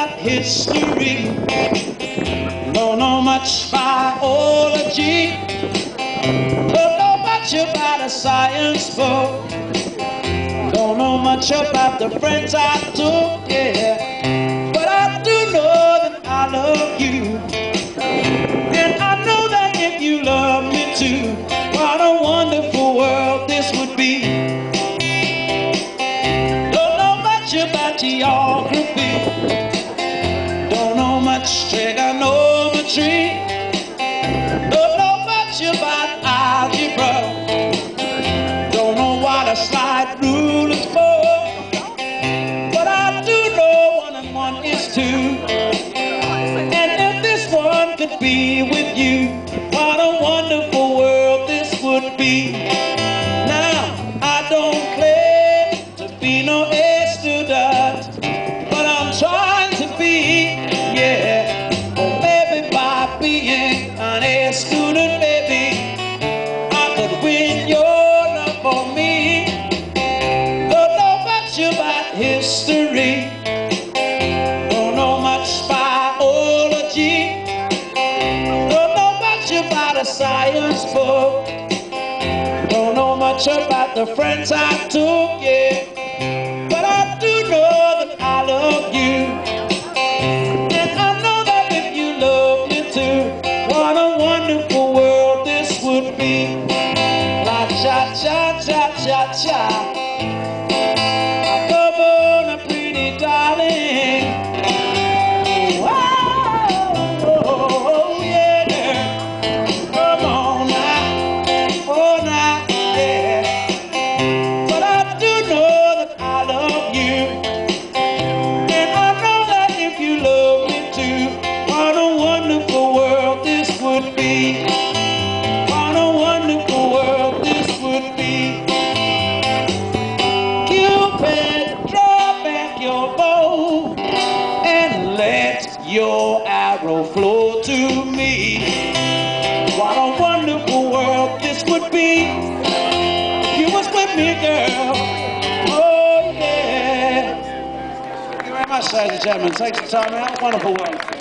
about history, don't know much biology, don't know much about a science book, don't know much about the friends I took, yeah. But I do know that I love you, and I know that if you love me too, what a wonderful world this would be. Don't know much about geography, don't know much trigonometry, don't know much about algebra, don't know what a slide rule is for, but I do know 1 and 1 is 2, and if this one could be with you, what a wonderful world this would be. Now, I don't claim to be no A student, but I'm trying to be, yeah. Or maybe by being an A student, maybe I could win your love for me. Don't know much about history, don't know much biology, don't know much about a science book, don't know much about the friends I took, yeah. But I do know that I love you, and I know that if you love me too, what a wonderful world this would be. La cha cha cha cha cha, come on, a pretty darling. Wow, yeah, come on now, oh now, yeah. But I do know that I love you, and I know that if you love me too, what a wonderful world this would be. What a wonderful world this would be. Cupid, draw back your bow and let your arrow flow to me. What a wonderful world this would be. You was with me, girl. Oh, yeah. Thank you very much, ladies and gentlemen. Take some time out. Wonderful work.